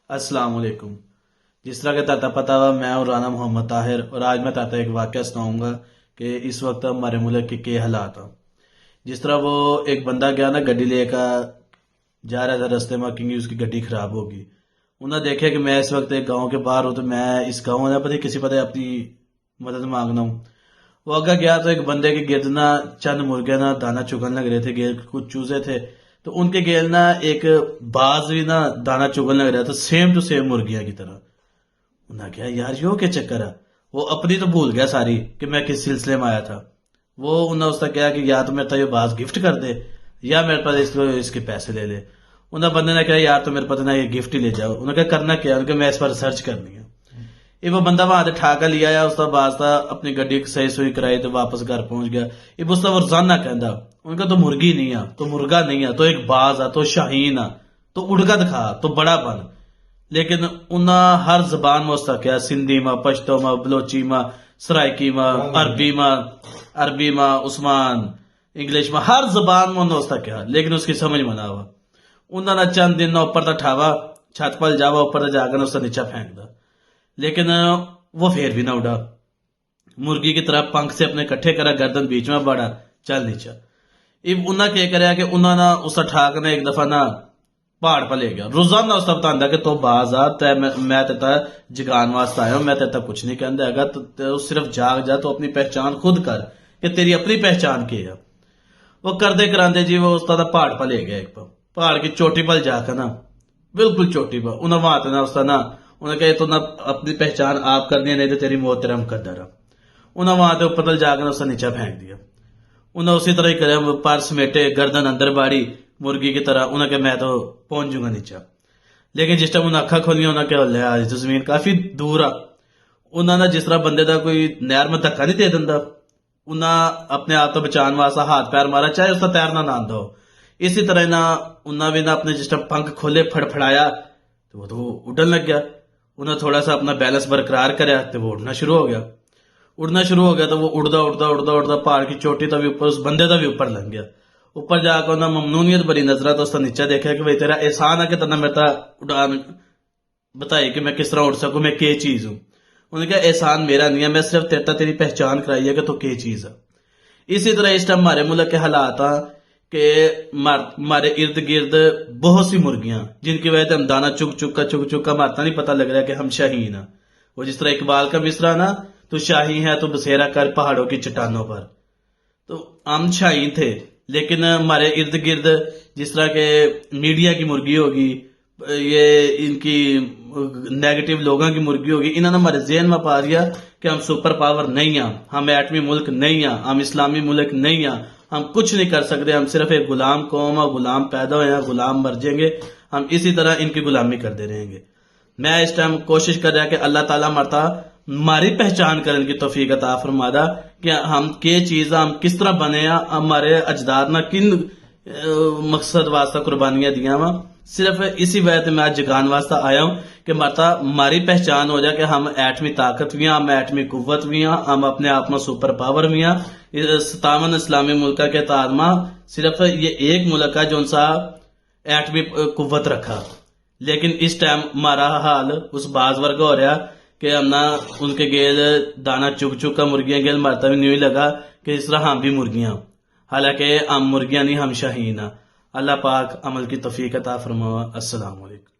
السلام علیکم۔ جس طرح کہ تاتا پتا ہوا، میں ہوں رانا محمد طاہر، اور آج میں تاتا ایک واقعہ سناؤں گا کہ اس وقت ہمارے ملک کے کیا حالات ہیں۔ جس طرح وہ ایک بندہ گیا نا گڈی لے کر جا رہا تھا رستے میں، کیونکہ اس کی گڈی خراب ہوگی۔ انہوں نے دیکھا کہ میں اس وقت ایک گاؤں کے باہر ہوں، تو میں اس گاؤں نے پتہ کسی پتہ اپنی مدد مانگنا ہوں۔ وہ آگے گیا تو ایک بندے کے گرد نا چند مرغے نا دانا چگن لگ رہے تھے، کچھ چوزے تھے، تو ان کے گیل نا ایک باز بھی نا دانا چگن لگ رہا تھا، سیم ٹو سیم مرغیاں کی طرح۔ انہوں نے کہا یار یہ کیا چکر ہے؟ وہ اپنی تو بھول گیا ساری کہ میں کس سلسلے میں آیا تھا۔ وہ انہوں نے اس نے کہا کہ یا تو میرے یہ باز گفٹ کر دے یا میرے پاس اس کے پیسے لے لے۔ انہوں بندے نے کہا یار تو میرے پاس نا یہ گفٹ ہی لے جاؤ۔ انہوں نے کہا کرنا کیا؟ انہوں نے کہا میں اس پر ریسرچ کرنی ہے۔ یہ وہ بندہ وہاں سے ٹھا کر لیا یا اس کا باز تھا، اپنی گڈی صحیح سوئی کرائی تو واپس گھر پہنچ گیا۔ یہ اس کا روزانہ کہندا ان کا تو مرغی نہیں ہے، تو مرغا نہیں ہے، تو ایک باز ہے، تو شاہین ہے، تو اڑگا دکھا، تو بڑا بن۔ لیکن انہاں ہر زبان میں اس کا کیا، سندھی میں، پشتو میں، بلوچی میں، سرائکی میں، عربی میں، عثمان انگلش میں، ہر زبان میں انہوں نے اس کا کیا، لیکن اس کی سمجھ میں نہ ہوا۔ انہوں نے چند دن نہ اوپر تک ٹھاوا، چھت پر جاوا، اوپر تک جا کر اس کا نیچا پھینک دا، لیکن وہ پھر بھی نہ اڑا۔ مرغی کی طرح پنکھ سے اپنے کٹھے کرا، گردن بیچ میں بڑا، چل نیچا۔ اب انہوں کیا کریا کہ انہوں نے اس کا ٹھا کر ایک دفعہ نا پہاڑ پر لے گیا۔ روزانہ اس کا بتانا کہ تو باز آ، میں تیتا جگان واسطے آیا ہوں، میں تیتا کچھ نہیں کہندا ہے گا، تو صرف جاگ جا، تو اپنی پہچان خود کر کہ تیری اپنی پہچان کی ہے۔ وہ کردے کراندے جی وہ استاد پہاڑ پر لے گیا، ایک پہاڑ کی چوٹی پر جا کر نا، بالکل چوٹی پر انہوں وہاں نا استاد نا انہوں نے کہا تو نہ اپنی پہچان آپ کرنی ہے، نہیں تو تیری موت تیرا مقدر ہے۔ انہوں وہاں تے اوپر تل جا کر اس کا نیچا پھینک دیا۔ انہوں اسی طرح ہی کرے، پر سمیٹے، گردن اندر باڑی مرغی کی طرح۔ انہوں نے کہا میں تو پہنچ جوں گا نیچا، لیکن جس ٹائم انہوں اکھا کھولی انہوں نے کہا لے آج تو زمین کافی دور آ۔ انہوں نے جس طرح بندے دا کوئی نہر میں دھکا نہیں دے دیندا، انہوں اپنے آپ تو بچان واسطے ہاتھ پیر مارا، چاہے اس کا تیرنا نہ آندا ہو۔ اسی طرح انہوں بھی نہ اپنے جس ٹائم پنکھ کھولے پھڑپھڑایا تو وہ تو اڈن لگ گیا۔ انہوں تھوڑا سا اپنا بیلنس برقرار کریا تو وہ اڑنا شروع ہو گیا۔ تو وہ اڑتا پہاڑ کی چوٹی تا بھی اوپر، اس بندے تا بھی اوپر لگ گیا۔ اوپر جا کر انہوں ممنونیت بڑی نظرہ تو اس کا نیچا دیکھا کہ تیرا احسان ہے کہ تنہا میرا اڑان بتائی کہ میں کس طرح اڑ سکوں، میں کیا چیز ہوں۔ انہوں نے کہا احسان میرا نہیں ہے، میں صرف تیری پہچان کرائی ہے کہ تو کیا چیز ہے۔ اسی طرح اس ٹائم ہمارے ملک کے حالات ہیں کہ ہمارے ارد گرد بہت سی مرغیاں جن کی وجہ سے ہم دانا چک کا ہمارا نہیں پتہ لگ رہا کہ ہم شاہین ہیں۔ وہ جس طرح اقبال کا مصرع نا، تو شاہی ہے تو بسیرا کر پہاڑوں کی چٹانوں پر، تو ہم شاہین تھے، لیکن ہمارے ارد گرد جس طرح کہ میڈیا کی مرغی ہوگی، یہ ان کی نیگیٹو لوگوں کی مرغی ہوگی، انہوں نے ہمارے ذہن میں پا دیا کہ ہم سپر پاور نہیں ہیں، ہم ایٹمی ملک نہیں ہیں، ہم اسلامی ملک نہیں ہیں، ہم کچھ نہیں کر سکتے، ہم صرف ایک غلام قوم اور غلام پیدا ہوئے ہیں، غلام مر جائیں گے، ہم اسی طرح ان کی غلامی کرتے رہیں گے۔ میں اس ٹائم کوشش کر رہا کہ اللہ تعالیٰ مرتا ہماری پہچان کرنے کی توفیق عطا فرما دا کہ ہم کیا چیز، ہم کس طرح بنے ہیں، ہمارے اجداد نے کن مقصد واسطہ قربانیاں دیا وا۔ صرف اسی وجہ سے میں آج جگان واسطہ آیا ہوں کہ مرتا ہماری پہچان ہو جائے کہ ہم ایٹمی طاقت بھی ہیں، ہم ایٹمی قوت بھی ہیں، ہم اپنے آپ میں سپر پاور بھی ہیں۔ 57 اسلامی ملکہ کے تعداد میں صرف یہ ایک ملک ہے جو سا ایٹمی قوت رکھا، لیکن اس ٹائم ہمارا حال اس باز ورگا ہو رہا کہ ہم نہ ان کے گیل دانا چک کا مرغیاں گیل مرتا بھی نہیں لگا کہ اس طرح ہم بھی مرغیاں، حالانکہ ہم مرغیاں نہیں، ہم شاہین ہیں۔ اللہ پاک عمل کی توفیق عطا فرماوا۔ السلام علیکم۔